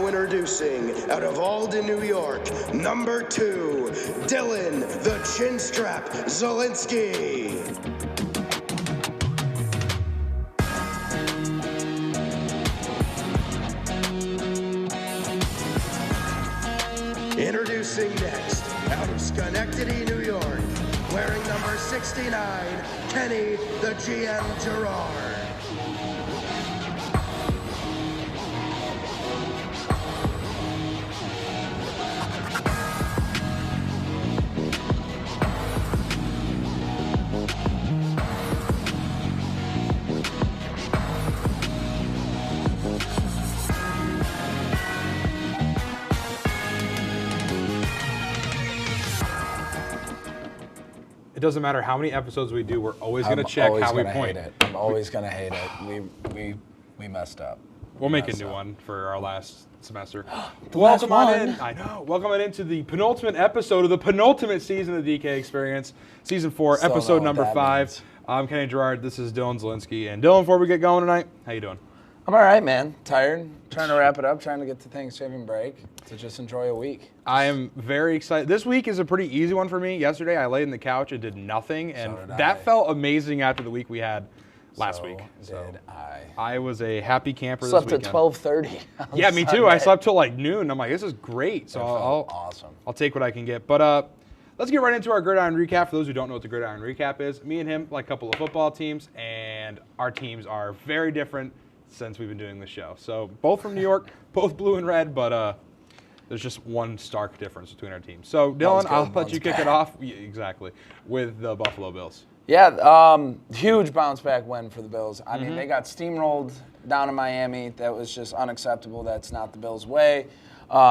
Now introducing, out of Alden, New York, number 2, Dylan the Chinstrap Zielinski. Introducing next, out of Schenectady, New York, wearing number 69, Kenny the GM Gerard. It doesn't matter how many episodes we do, we're always going to check how we point. I'm always going to hate it. We messed up. We'll make a new one for our last semester. Welcome on in. I know. Welcome on into the penultimate episode of the penultimate season of the DK Experience, Season 4, Still Episode know number what that 5. means. I'm Kenny Gerard. This is Dylan Zielinski. And Dylan, before we get going tonight, how you doing? I'm all right, man. Tired. Trying to wrap it up. Trying to get to Thanksgiving break to just enjoy a week. I am very excited. This week is a pretty easy one for me. Yesterday, I laid in the couch and did nothing, and that felt amazing after the week we had last week. So I was a happy camper slept this weekend. at 12:30. Yeah, me too. I slept till like noon. I'm like, this is great. So awesome. I'll take what I can get. But let's get right into our Gridiron Recap. For those who don't know what the Gridiron Recap is, me and him like a couple of football teams, and our teams are very different since we've been doing the show. So both from New York, both blue and red, but there's just one stark difference between our teams. So Dylan, I'll let you kick it off. Yeah, exactly, with the Buffalo Bills. Yeah, huge bounce back win for the Bills. I mean, they got steamrolled down in Miami. That was just unacceptable. That's not the Bills' way.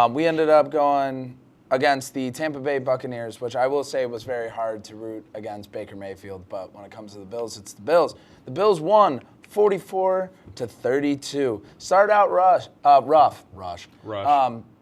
We ended up going against the Tampa Bay Buccaneers, which I will say was very hard to root against Baker Mayfield. But when it comes to the Bills, it's the Bills. The Bills won 44-32. Started out rough.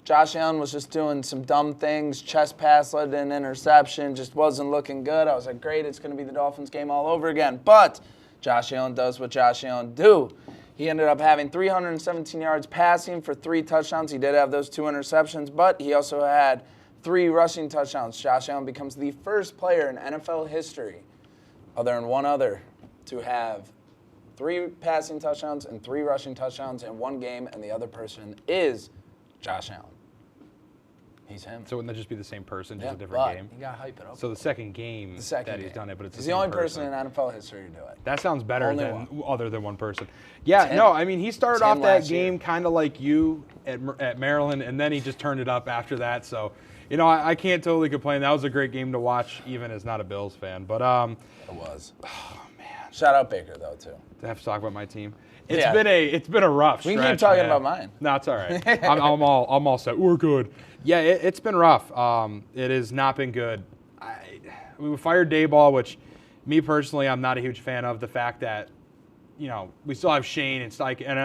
Josh Allen was just doing some dumb things. Chest pass led to an interception. Just wasn't looking good. I was like, great, it's going to be the Dolphins game all over again. But Josh Allen does what Josh Allen do. He ended up having 317 yards passing for 3 touchdowns. He did have those 2 interceptions, but he also had 3 rushing touchdowns. Josh Allen becomes the first player in NFL history, other than one other, to have 3 passing touchdowns and 3 rushing touchdowns in one game, and the other person is Josh Allen. He's him. So wouldn't that just be the same person, just a different game? You got to hype it up. So the second game he's done it, but it's the only person in NFL history to do it. That sounds better other than one person. Yeah, no, I mean, he started off that game kind of like you at Maryland, and then he just turned it up after that. So, you know, I can't totally complain. That was a great game to watch, even as not a Bills fan. But it was. Oh, man. Shout out Baker, though, too. To have to talk about my team. It's been a rough stretch. We can keep talking about mine. No, it's all right. I'm all set. We're good. Yeah, it's been rough. It has not been good. We fired Dayball, which me personally, I'm not a huge fan of. The fact that, you know, we still have Shane and Stike, and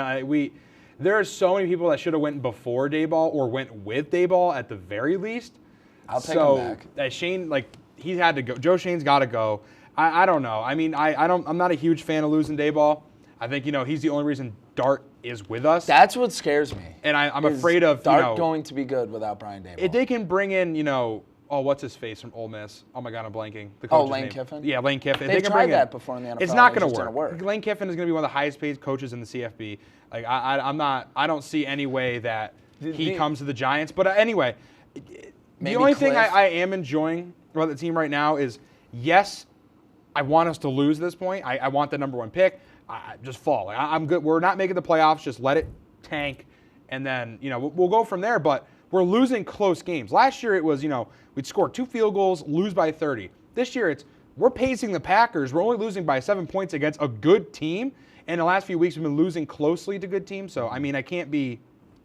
there are so many people that should have went before Dayball or went with Dayball at the very least. I'll take him back. Shane, like, he had to go. Joe Shane's got to go. I don't know. I mean, I'm not a huge fan of losing Dayball. I think, you know, he's the only reason Dart is with us. That's what scares me. And I'm afraid of, Dart going to be good without Brian Daboll. If they can bring in, you know, what's his face from Ole Miss? Oh, my God, I'm blanking. Lane Kiffin? Yeah, Lane Kiffin. They've tried that before in the NFL. It's not going to work. Lane Kiffin is going to be one of the highest paid coaches in the CFB. Like, I don't see any way that he comes to the Giants. But anyway, the only thing I am enjoying about the team right now is, yes, I want us to lose at this point. I want the number 1 pick. Just fall. Like, I'm good. We're not making the playoffs. Just let it tank, and then, you know, we'll go from there. But we're losing close games. Last year it was, you know, we'd score 2 field goals, lose by 30. This year we're pacing the Packers. We're only losing by 7 points against a good team. And the last few weeks we've been losing closely to good teams. So I mean, I can't be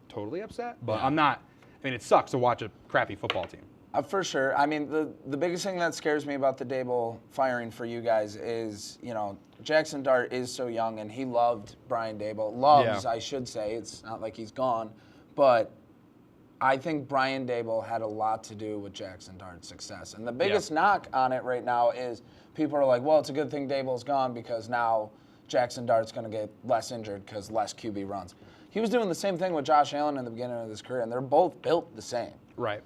totally upset, but I'm not. I mean, it sucks to watch a crappy football team. For sure. I mean, the biggest thing that scares me about the Daboll firing for you guys is, you know, Jackson Dart is so young, and he loved Brian Daboll. I should say. It's not like he's gone. But I think Brian Daboll had a lot to do with Jackson Dart's success. And the biggest knock on it right now is people are like, well, it's a good thing Daboll's gone because now Jackson Dart's going to get less injured because less QB runs. he was doing the same thing with Josh Allen in the beginning of his career, and they're both built the same. Right.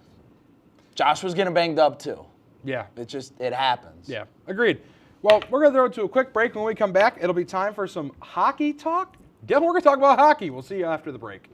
Josh was getting banged up too. Yeah. It happens. Yeah, agreed. Well, we're going to throw it to a quick break. When we come back, it'll be time for some hockey talk. Dylan, we're going to talk about hockey. We'll see you after the break.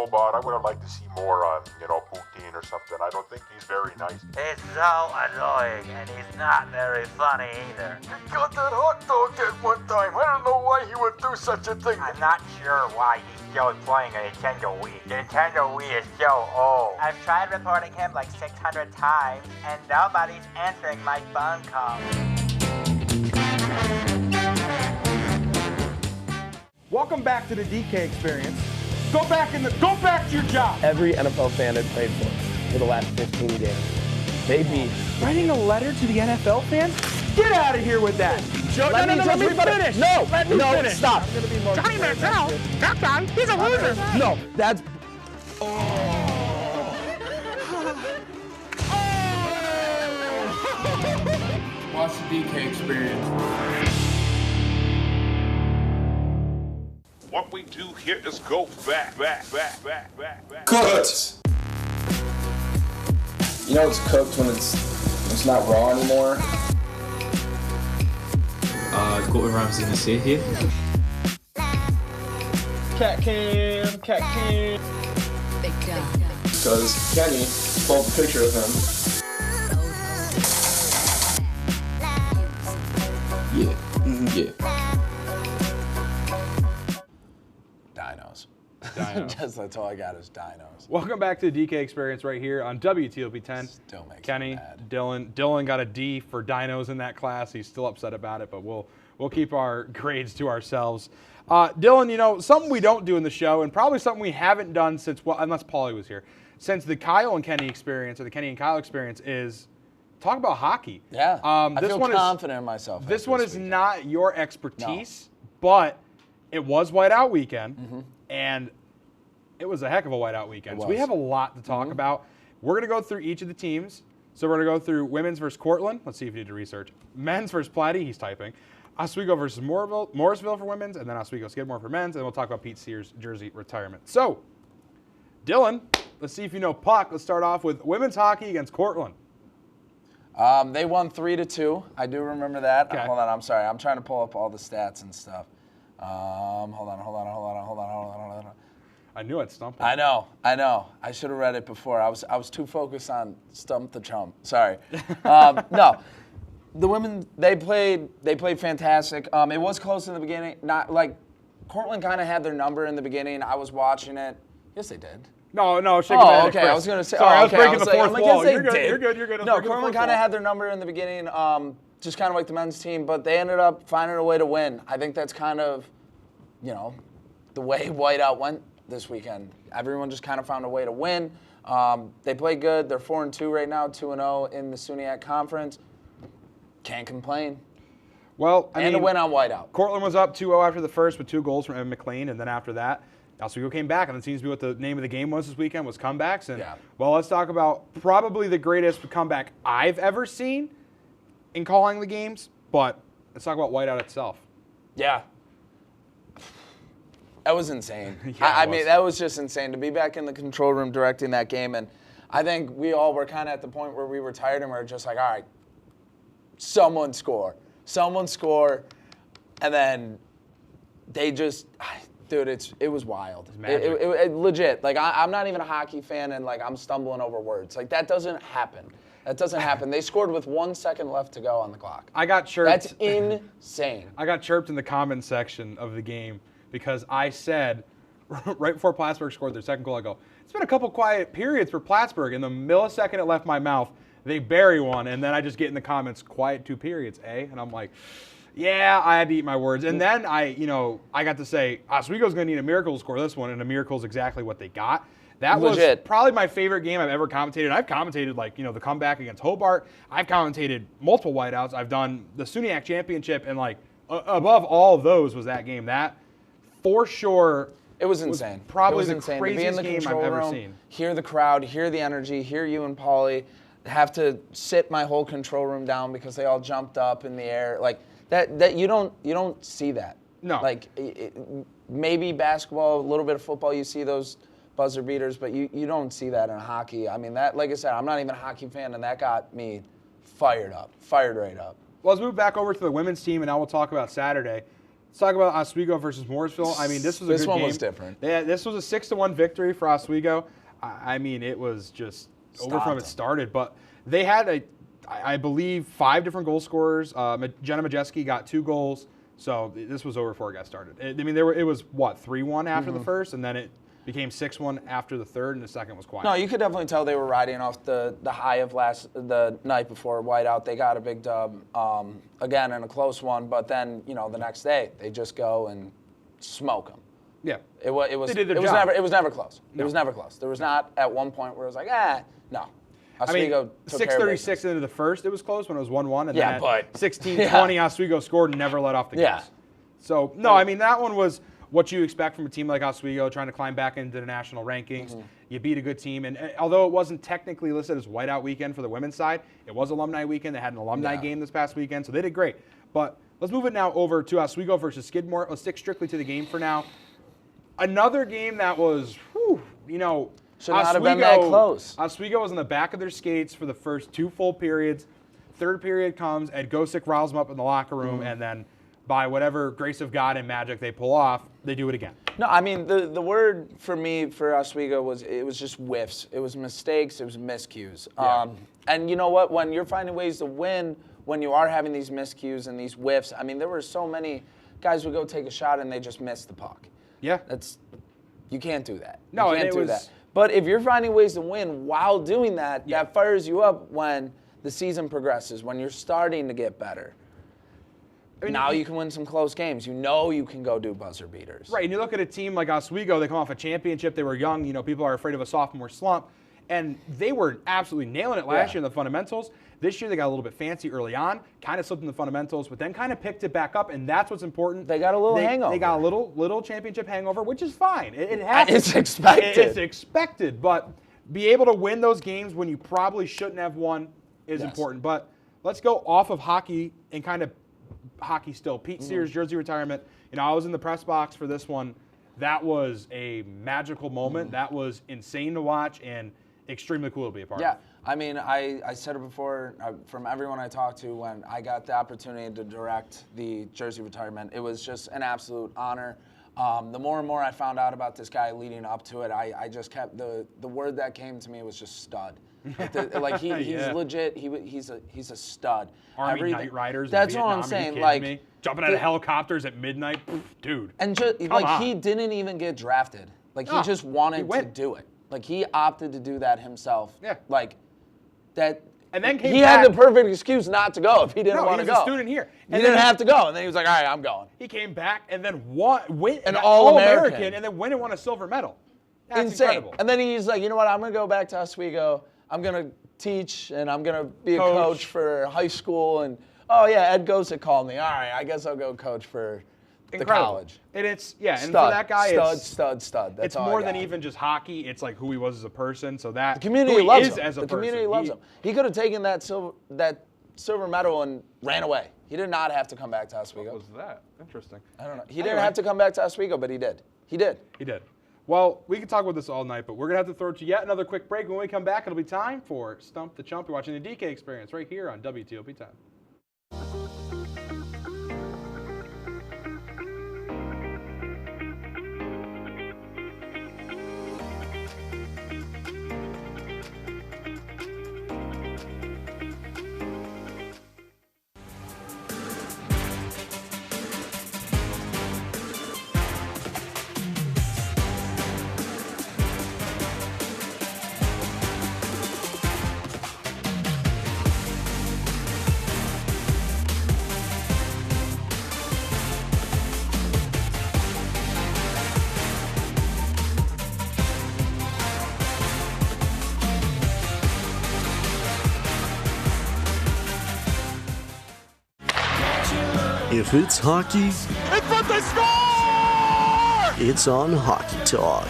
But I would have liked to see more on, Putin or something. I don't think he's very nice. He's so annoying, and he's not very funny either. He got that hot dog at one time. I don't know why he would do such a thing. I'm not sure why he's still playing a Nintendo Wii. The Nintendo Wii is so old. I've tried reporting him like 600 times, and nobody's answering my phone calls. Welcome back to the DK Experience. Go back to your job. Every NFL fan I've played for the last 15 games. They beat. Writing a letter to the NFL fans? Get out of here with that. Let me finish. No, finish. Stop. Johnny Manziel, that guy, he's a loser. No, that's. Watch the DK Experience. What we do here is go back. Cooked. You know it's cooked when it's not raw anymore. Gordon Ramsay in the sea here. Cat cam. Because Kenny pulled a picture of him. Yeah. Dinos. Dinos. That's all I got is dinos. Welcome back to the DK Experience right here on WTOP 10. Still makes Kenny, me mad. Dylan got a D for dinos in that class. He's still upset about it, but we'll keep our grades to ourselves. Dylan, something we don't do in the show, and probably something we haven't done since, unless Paulie was here, since the Kyle and Kenny experience, or the Kenny and Kyle experience, is talk about hockey. Yeah. I this feel one confident in myself. This one is not your expertise, but it was whiteout weekend, and it was a heck of a whiteout weekend. So we have a lot to talk about. We're going to go through each of the teams. So we're going to go through women's versus Cortland. Let's see if you did research. Men's versus Platte. He's typing. Oswego versus Morrisville for women's, and then Oswego Skidmore for men's, and we'll talk about Pete Sears' jersey retirement. So, Dylan, let's see if you know puck. Let's start off with women's hockey against Cortland. They won 3-2. I do remember that. Okay. Hold on, I'm sorry. I'm trying to pull up all the stats and stuff. Hold on. I knew I'd stump him. I know. I should have read it before. I was too focused on stump the Trump. Sorry. No, the women they played fantastic. It was close in the beginning. Not like Cortland kind of had their number in the beginning. I was watching it. Yes, they did. No, shake Oh, your okay. head, I was gonna say. Sorry, oh, I was okay. breaking the fourth wall. Yes, You're good. did. You're good. No, Cortland kind of had their number in the beginning. Just kind of like the men's team, but they ended up finding a way to win. I think that's kind of, the way whiteout went this weekend. Everyone just kind of found a way to win. They played good. They're 4-2 right now, 2-0 in the SUNYAC conference. Can't complain. Well, And a win on whiteout. Cortland was up 2-0 after the first with 2 goals from Evan McLean, and then after that, Oswego came back, and it seems to be what the name of the game was this weekend was comebacks. And well, let's talk about probably the greatest comeback I've ever seen in calling the games. But let's talk about whiteout itself. Yeah. That was insane. Yeah, I mean, that was just insane to be back in the control room directing that game. And I think we all were kind of at the point where we were tired and we were just like, all right, someone score. And then they just, dude, it was wild. It legit. Like, I'm not even a hockey fan, and like I'm stumbling over words. Like, that doesn't happen. They scored with 1 second left to go on the clock. I got chirped. That's insane. I got chirped in the comments section of the game because I said, right before Plattsburgh scored their second goal, I go, it's been a couple quiet periods for Plattsburgh. In the millisecond it left my mouth, they bury one, and then I just get in the comments, quiet 2 periods, eh? And I'm like, Yeah, I had to eat my words. And then I got to say, Oswego's going to need a miracle to score this one, and a miracle is exactly what they got. That Legit. was probably my favorite game I've ever commentated. I've commentated, like, the comeback against Hobart. I've commentated multiple whiteouts. I've done the SUNYAC championship, and, like, above all of those was that game. That, for sure, it was insane. Probably it was the insane. craziest to be in the game I've control ever room, seen. Hear the crowd, hear the energy, hear you and Paulie, have to sit my whole control room down because they all jumped up in the air. Like, that you don't see that. No. Like, maybe basketball, a little bit of football, you see those buzzer beaters, but you don't see that in hockey. I mean, that, like I said, I'm not even a hockey fan, and that got me fired right up. Well, let's move back over to the women's team, and now we'll talk about Saturday. Let's talk about Oswego versus Morrisville. I mean, this was a good game. This one was different. Yeah, this was a 6-1 victory for Oswego. I mean, it was just over from it started, but they had I believe 5 different goal scorers. Jenna Majeski got 2 goals, so this was over before it got started. I mean, it was, 3-1 after the first, and then it became 6-1 after the third, and the second was quiet. No, you could definitely tell they were riding off the high of the night before whiteout. They got a big dub, again, in a close one, but then, the next day, they just go and smoke them. Yeah. It was never close. No. It was never close. There was not at one point where it was like, no. Oswego 6:36 into the first, it was close when it was 1-1, and then at 16:20, Oswego scored and never let off the gas. So, no, I mean, that one was what you expect from a team like Oswego trying to climb back into the national rankings. You beat a good team, and although it wasn't technically listed as whiteout weekend for the women's side, it was alumni weekend. They had an alumni game this past weekend, so they did great. But let's move it now over to Oswego versus Skidmore. Let's stick strictly to the game for now. Another game that was, should not have been that close. Oswego was on the back of their skates for the first 2 full periods. Third period comes, Ed Gosick riles them up in the locker room, and then by whatever grace of God and magic they pull off, they do it again. No, I mean, the word for me for Oswego was just whiffs. It was mistakes. It was miscues. Yeah. And you know what? When you're finding ways to win, when you are having these miscues and these whiffs, I mean, there were so many guys would go take a shot and they just missed the puck. Yeah. You can't do that. No, you can't do that. But if you're finding ways to win while doing that, that fires you up when the season progresses, when you're starting to get better. I mean, now you can win some close games. You can go do buzzer beaters. Right, and you look at a team like Oswego, they come off a championship, they were young, people are afraid of a sophomore slump, and they were absolutely nailing it last year in the fundamentals. This year they got a little bit fancy early on, kind of slipped in the fundamentals, but then kind of picked it back up, and that's what's important. They got a little hangover. They got a little championship hangover, which is fine. It happens. It's expected. It's expected, but be able to win those games when you probably shouldn't have won is important. But let's go off of hockey and kind of hockey still. Pete Sears, jersey retirement. I was in the press box for this one. That was a magical moment. That was insane to watch and extremely cool to be a part of. Yeah, I mean, I said it before, from everyone I talked to when I got the opportunity to direct the jersey retirement, it was just an absolute honor. The more and more I found out about this guy leading up to it, I just kept, the word that came to me was just stud. He's legit. He's a stud. Army Night Riders. That's Vietnam, what I'm saying. Me? Jumping out of helicopters at midnight, dude. And just he didn't even get drafted. He just wanted to do it. He opted to do that himself. Yeah. That. And then he had the perfect excuse not to go if he didn't want to go. He was a student here. He didn't have to go, and then he was like, "All right, I'm going." He came back and then went an All-American, and then went and won a silver medal. That's insane. Incredible. And then he's like, "You know what? I'm going to go back to Oswego. I'm going to teach, and I'm going to be a coach for high school." And Ed Gosick called me. All right, I guess I'll go coach for the college. And and for that guy, stud. That's it's more than even just hockey. It's like who he was as a person. So that the community loves him. As a the community loves him. He could have taken that silver medal and ran away. He did not have to come back to Oswego. What was that? Interesting. I don't know. He didn't have to come back to Oswego, but he did. He did. Well, we could talk about this all night, but we're going to have to throw to yet another quick break. When we come back, it'll be time for Stump the Chump. You're watching the DK Experience right here on WTOP Time. If it's hockey, It's what they score! it's on Hockey Talk.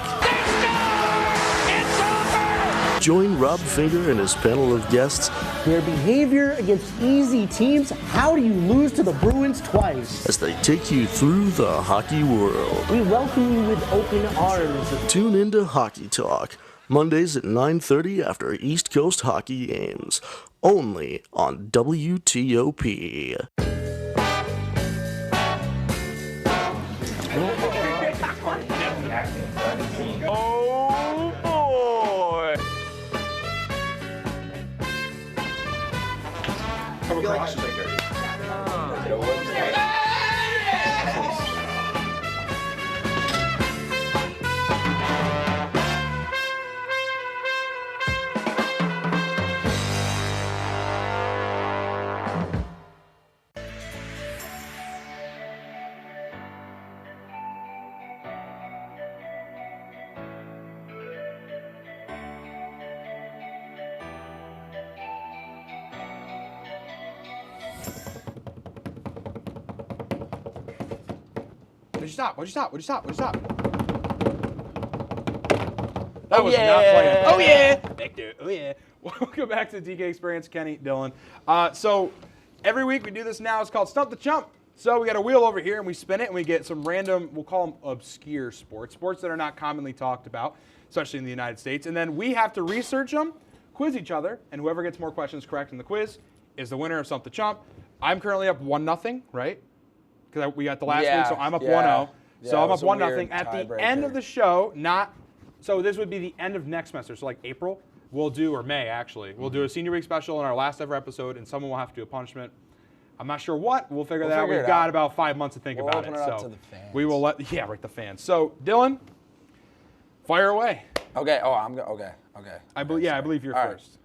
It's over! Join Rob Finger and his panel of guests. Their behavior against easy teams, how do you lose to the Bruins twice? As they take you through the hockey world. We welcome you with open arms. Tune into Hockey Talk, Mondays at 9:30 after East Coast hockey games. Only on WTOP. Oh boy! Come across. Why'd you stop? Why'd you stop? Why'd you stop? Why'd you stop? That was not planned. Oh yeah! Victor. Oh yeah. Welcome back to DK Experience, Kenny, Dylan. So every week we do this now. It's called Stump the Chump. So we got a wheel over here and we spin it and we get some random, we'll call them obscure sports that are not commonly talked about, especially in the United States. And then we have to research them, quiz each other, and whoever gets more questions correct in the quiz is the winner of Stump the Chump. I'm currently up 1-0, right? Because we got the last week, so I'm up 1-0. So I'm up 1-0. At the end of the show, so this would be the end of next semester, so like April, we'll do, or May actually, we'll do a senior week special in our last ever episode, and someone will have to do a punishment. I'm not sure what. We'll figure that out. We've got about 5 months to think about it. We'll open it up to the fans. We will let, the fans. So Dylan, fire away. Okay. Oh, okay. I believe you're first.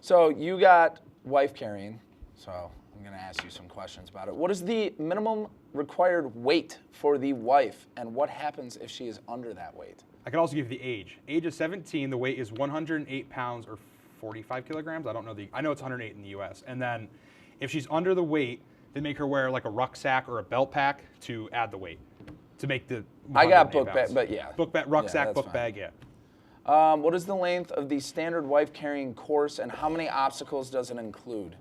So you got wife carrying. So I'm going to ask you some questions about it. What is the minimum required weight for the wife, and what happens if she is under that weight? I can also give you the age. Age of 17, the weight is 108 pounds or 45 kilograms. I don't know I know it's 108 in the U.S. And then if she's under the weight, they make her wear like a rucksack or a belt pack to add the weight, to make the. I got book bag, but yeah. Book bag, rucksack, book bag, yeah. What is the length of the standard wife carrying course, and how many obstacles does it include?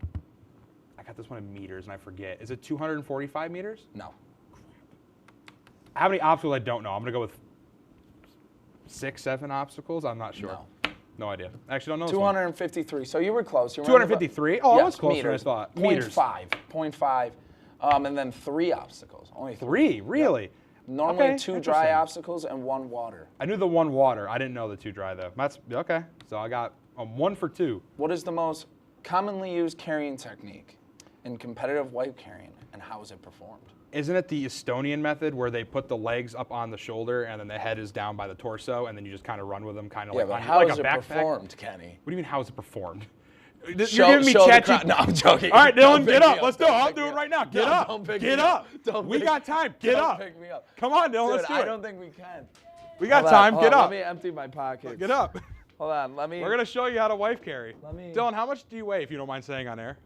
I got this one in meters and I forget. Is it 245 meters? No. How many obstacles? I don't know. I'm gonna go with 6, 7 obstacles. I'm not sure. No idea. Actually, don't know. 253. So you were close. 253. Oh, I was closer than I thought. Meters. 0.5. And then 3 obstacles. Only 3. Really? Yep. Normally 2 dry obstacles and 1 water. I knew the 1 water. I didn't know the 2 dry though. That's okay. So I got 1 for 2. What is the most commonly used carrying technique in competitive wife carrying, and how is it performed? Isn't it the Estonian method where they put the legs up on the shoulder and then the head is down by the torso and then you just kind of run with them, kind of like a backpack? How is it performed, Kenny? What do you mean, how is it performed? You're giving me ChatGPT. No, I'm joking. All right, Dylan, get up. Let's do it. I'll do it right now. Get up. Get up. We got time. Get up. Pick me up. Come on, Dylan. Let's do it. I don't think we can. We got time. Get up. Let me empty my pockets. Get up. Hold on. Let me. We're gonna show you how to wife carry. Dylan, how much do you weigh, if you don't mind saying on air?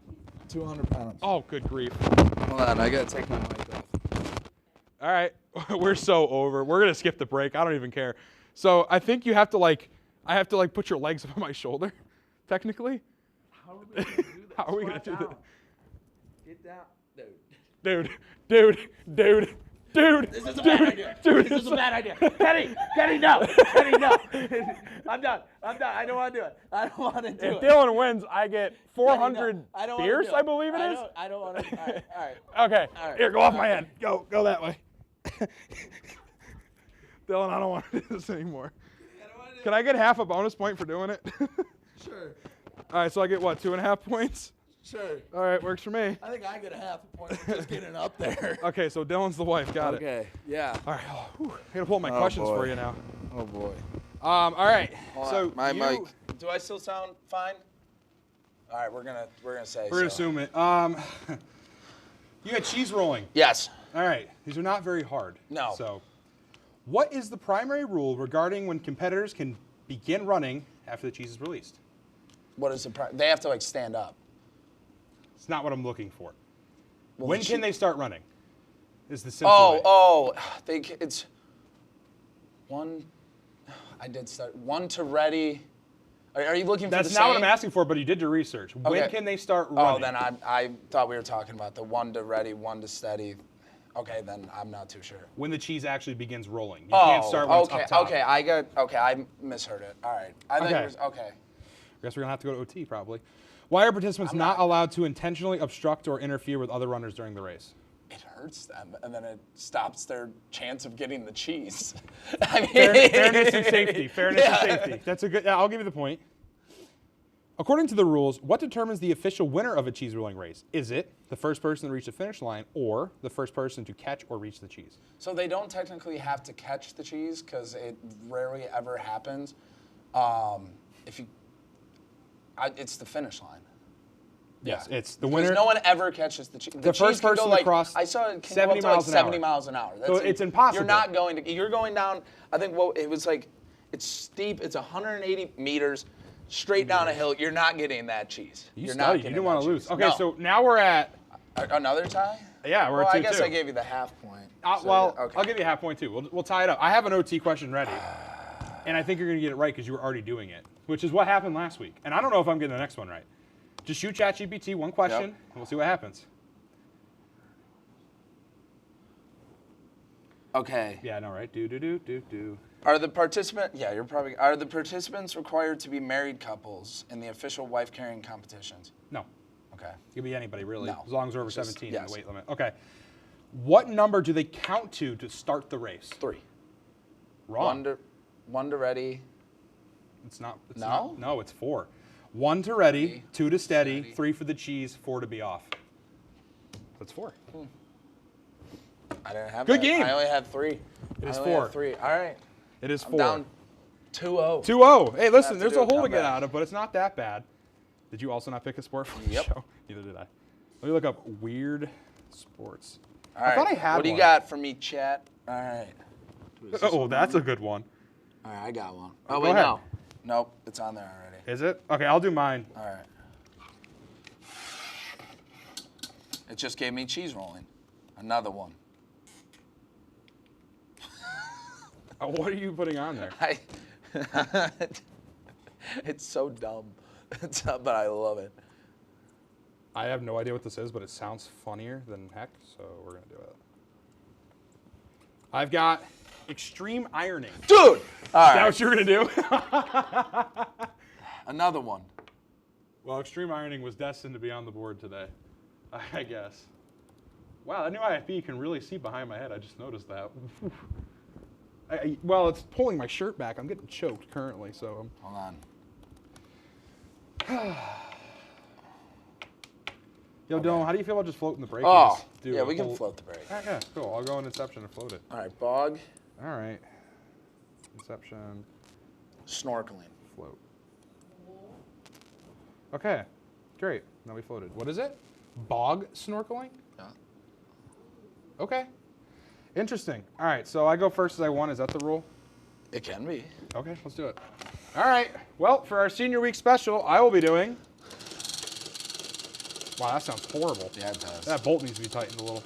200 pounds. Oh, good grief. Hold on. I gotta take my mic off. All right, we're so over. We're gonna skip the break. I don't even care. So I think you have to I have to put your legs up on my shoulder, technically. How are we gonna do this? How are we gonna do that? Get down, dude. This is a bad idea. This is a bad idea. Kenny, no. Kenny, no. I'm done. I don't want to do it. I don't want to do it. If Dylan wins, I get 400 beers, I believe it is. I don't want to. All right. Okay. All right. Here, go off my head. Go that way. Dylan, I don't want to do this anymore. Can I get half a bonus point for doing it? Sure. All right, so I get what, 2.5 points? Sure. All right, works for me. I think I get a half a point for just getting up there. Okay, so Dylan's the wife. Got it. Okay, yeah. All right. I gotta pull my questions for you now. Oh boy. All right. So my mic. Do I still sound fine? All right, we're gonna say. We're gonna assume it. You got cheese rolling. Yes. All right. These are not very hard. No. So, what is the primary rule regarding when competitors can begin running after the cheese is released? What is the? They have to stand up. It's not what I'm looking for. When can they start running? Is the simple way. It's one. I did start one to ready. Are you looking for That's the not same? what I'm asking for, but you did your research. Okay. When can they start running? Oh, then I thought we were talking about the one to ready, one to steady. Okay, then I'm not too sure. When the cheese actually begins rolling. You can't start when it's up top. Okay, I misheard it. All right. I guess we're going to have to go to OT probably. Why are participants not allowed to intentionally obstruct or interfere with other runners during the race? It hurts them, and then it stops their chance of getting the cheese. Fairness and safety. Fairness and safety. That's a good. I'll give you the point. According to the rules, what determines the official winner of a cheese rolling race? Is it the first person to reach the finish line, or the first person to catch or reach the cheese? So they don't technically have to catch the cheese because it rarely ever happens. It's the finish line. Yes, it's the winner. No one ever catches the cheese. The first person to cross I saw it can 70 go up to miles an 70 hour. miles an hour. So it's impossible. You're not going to. You're going down. I think it was like, it's steep. It's 180 meters straight down a hill. You're not getting that cheese. You not. You didn't want to lose. Okay, No. so now we're at another tie. Yeah, we're at 2-2. I guess I gave you the half point. I'll give you a half point too. We'll tie it up. I have an OT question ready, and I think you're going to get it right because you were already doing it, which is what happened last week. And I don't know if I'm getting the next one right. Just shoot ChatGPT one question, and we'll see what happens. Okay. Yeah, I know, right? Do. Are the participants required to be married couples in the official wife-carrying competitions? No. Okay. It could be anybody, really, No. as long as they're over 17 in yes. the weight limit. Okay. What number do they count to start the race? 3. Wrong. One to ready. It's not. No? It's 4. 1 to ready, 2 to steady, 3 for the cheese, 4 to be off. That's 4. I didn't have Good that. game. I only had 3. It is I only 4. had 3. All right. It is 4. I'm down 2-0. 2-0. Hey, listen, there's do a a hole to get comeback. out of, but it's not that bad. Did you also not pick a sport for the Yep. show? Neither did I. Let me look up weird sports. All right. I thought I had What do you one. got for me, chat? All right. Oh, that's a good one. All right, I got one. Go Oh, wait, ahead. no. Nope, it's on there already. Is it? Okay, I'll do mine. All right. It just gave me cheese rolling. Another one. What are you putting on there? It's so dumb, but I love it. I have no idea what this is, but it sounds funnier than heck, so we're going to do it. I've got extreme ironing. Dude! All Is right. that what you're going to do? Another one. Well, extreme ironing was destined to be on the board today, I guess. Wow, that new IFB can really see behind my head. I just noticed that. Well, it's pulling my shirt back. I'm getting choked currently, so. Hold on. Yo, Dylan, how do you feel about just floating the break? Oh, Do yeah, a we can whole- float the break. Yeah, cool. I'll go in Inception and float it. All right, bog. All right. Inception, Snorkeling. float. Okay, great. Now we floated. What is it? Bog snorkeling? Yeah. Okay. Interesting. All right, so I go first as I won. Is that the rule? It can be. Okay, let's do it. All right. Well, for our senior week special, I will be doing. Wow, that sounds horrible. Yeah, it does. That bolt needs to be tightened a little.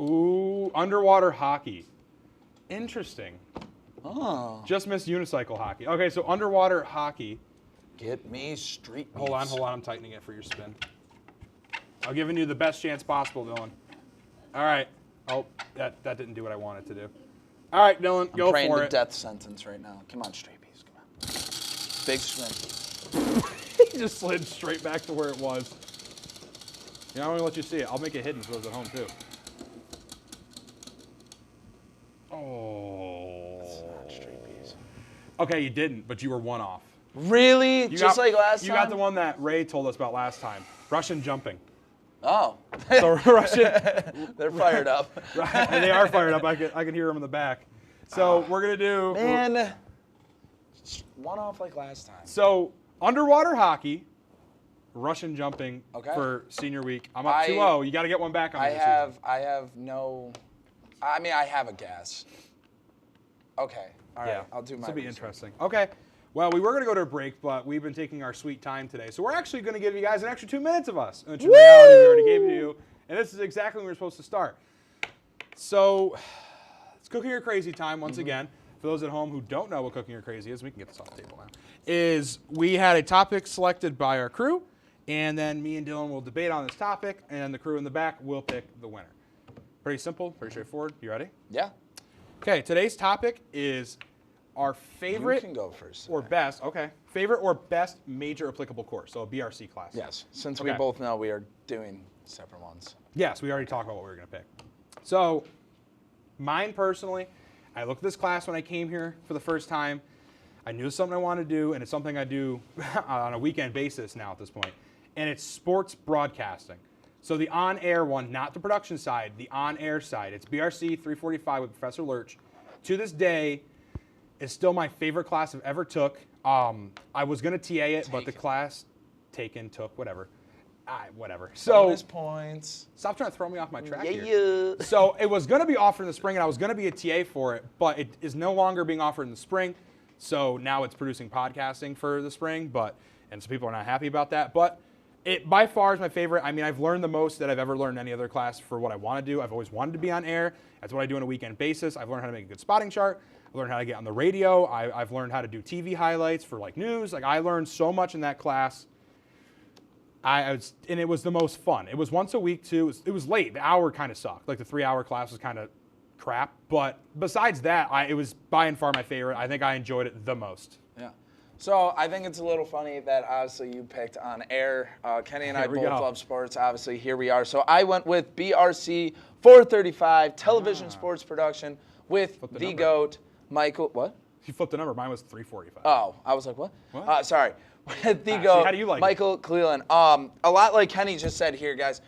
Ooh, underwater hockey. Interesting. Oh. Just missed unicycle hockey. Okay, so underwater hockey. Get me street Hold on. I'm tightening it for your spin. I'm giving you the best chance possible, Dylan. All right. Oh, that didn't do what I wanted to do. All right, Dylan, go I'm praying for to it. death sentence right now. Come on, straight piece. Come on. Big swing. He just slid straight back to where it was. Yeah, I'm going to let you see it. I'll make it hidden so it's at home, too. Oh. That's not straight piece. Okay, you didn't, but you were one off. Really? Just like last time? You got the one that Ray told us about last time. Russian jumping. Oh. So Russian. They're fired up. And they are fired up. I can hear them in the back. So we're going to do. Man. One off like last time. So underwater hockey, Russian jumping for senior week. I'm up 2-0. You got to get one back on me this season. I have no. I have a guess. Okay. All right. I'll do my. This will be research. interesting. Okay. Well, we were going to go to a break, but we've been taking our sweet time today. So we're actually going to give you guys an extra 2 minutes of us, which in reality we already gave you. And this is exactly when we were supposed to start. So it's Cooking or Crazy time once again. For those at home who don't know what Cooking or Crazy is, we can get this off the table now, is we had a topic selected by our crew, and then me and Dylan will debate on this topic, and the crew in the back will pick the winner. Pretty simple, pretty straightforward. You ready? Yeah. Okay, today's topic is our favorite You can go first. or best, favorite or best major applicable course, so a BRC class. Yes, since we both know we are doing separate ones. Yes, we already talked about what we were going to pick. So, mine personally, I looked at this class when I came here for the first time. I knew it's something I wanted to do, and it's something I do on a weekend basis now at this point. And it's sports broadcasting. So the on-air one, not the production side, the on-air side. It's BRC 345 with Professor Lurch. To this day, it's still my favorite class I've ever took. I was going to TA it, but the class took, whatever. Whatever. So bonus points. Stop trying to throw me off my track here. So it was going to be offered in the spring, and I was going to be a TA for it, but it is no longer being offered in the spring. So now it's producing podcasting for the spring, and some people are not happy about that. But it by far is my favorite. I mean, I've learned the most that I've ever learned in any other class for what I want to do. I've always wanted to be on air. That's what I do on a weekend basis. I've learned how to make a good spotting chart. I've learned how to get on the radio. I've learned how to do TV highlights for like news. Like I learned so much in that class. And it was the most fun. It was once a week too. It was late. The hour kind of sucked. Like the 3-hour class was kind of crap. But besides that, it was by and far my favorite. I think I enjoyed it the most. Yeah. So I think it's a little funny that obviously you picked on air. Kenny and I both love sports. Obviously, here we are. So I went with BRC 435 television sports production with the GOAT, Michael. What? You flipped the number. Mine was 345. Oh, I was like, what? Sorry. With the GOAT, how do you like Michael Cleland. A lot like Kenny just said here, guys.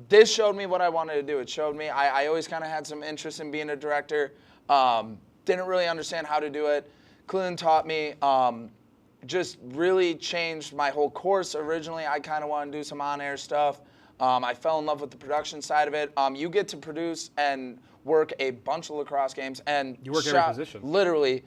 This showed me what I wanted to do. It showed me I always kind of had some interest in being a director. Didn't really understand how to do it. Cleland taught me. Just really changed my whole course. Originally, I kind of wanted to do some on-air stuff. I fell in love with the production side of it. You get to produce and work a bunch of lacrosse games. And you work every position. Literally.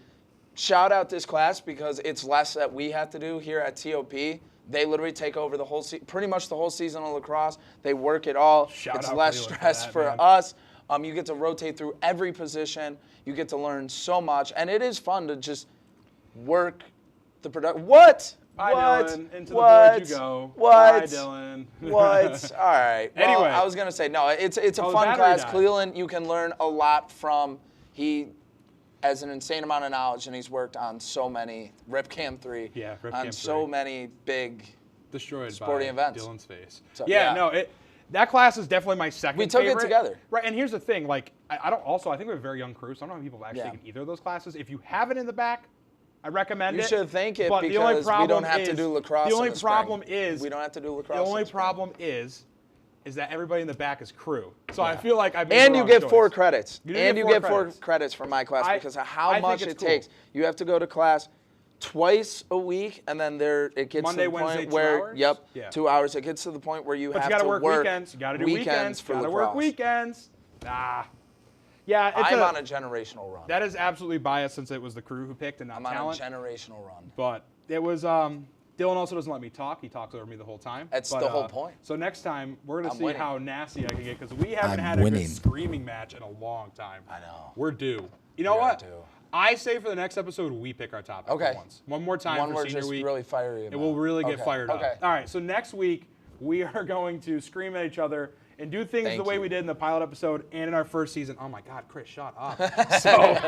Shout out this class because it's less that we have to do here at TOP. They literally take over the whole pretty much the whole season of lacrosse. They work it all. It's less stress for us. You get to rotate through every position. You get to learn so much, and it is fun to just work the production. What? Bye, Dylan. Into the board you go. What? Bye, Dylan. What? All right. Well, Anyway, I was gonna say no. It's a fun class. Cleland, you can learn a lot from. He has an insane amount of knowledge, and he's worked on so many RipCam 3. Yeah, RipCam 3. On so many big sporting events. Dylan's face. So, that class is definitely my second favorite. We took it together. Right, and here's the thing, like, I think we have a very young crew, so I don't know how people have actually taken either of those classes. If you have it in the back, I recommend it. You should thank it but because we don't have to do lacrosse The only in the problem spring. is we don't have to do lacrosse. The only in the spring. problem is that everybody in the back is crew. So I feel like I made And the you wrong get choice. 4 credits. You get 4 credits from my class because of how much it takes. You have to go to class twice a week, and then it gets Monday, to the Wednesday, point 2 where hours? 2 hours. It gets to the point where you But have you gotta to work weekends. You gotta do weekends for gotta lacrosse. work weekends. Yeah, I'm on a generational run. That is absolutely biased since it was the crew who picked and not talent. I'm on a generational run. But it was Dylan also doesn't let me talk. He talks over me the whole time. That's the whole point. So next time we're gonna see winning. how nasty I can get because we haven't had a good screaming match in a long time. I know. We're due. You know what? I say for the next episode we pick our topic for once. One more time for senior week. Really fiery about. It will really get fired up. Okay. All right. So next week we are going to scream at each other and do things the way we did in the pilot episode and in our first season. Oh my God, Chris, shut up. So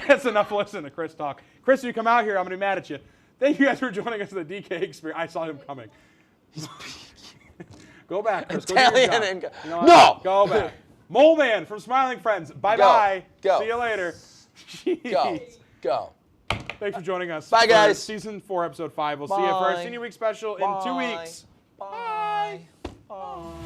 that's enough listening to Chris talk. Chris, if you come out here, I'm gonna be mad at you. Thank you guys for joining us at the DK Experience. I saw him coming. Go back, Chris. Go do your job. You know no! Go back. Mole Man from Smiling Friends. Bye-bye. Go. See you later. Go. Thanks for joining us. Bye, guys. Season 4, Episode 5. We'll see you for our Senior Week special in 2 weeks. Bye. Bye.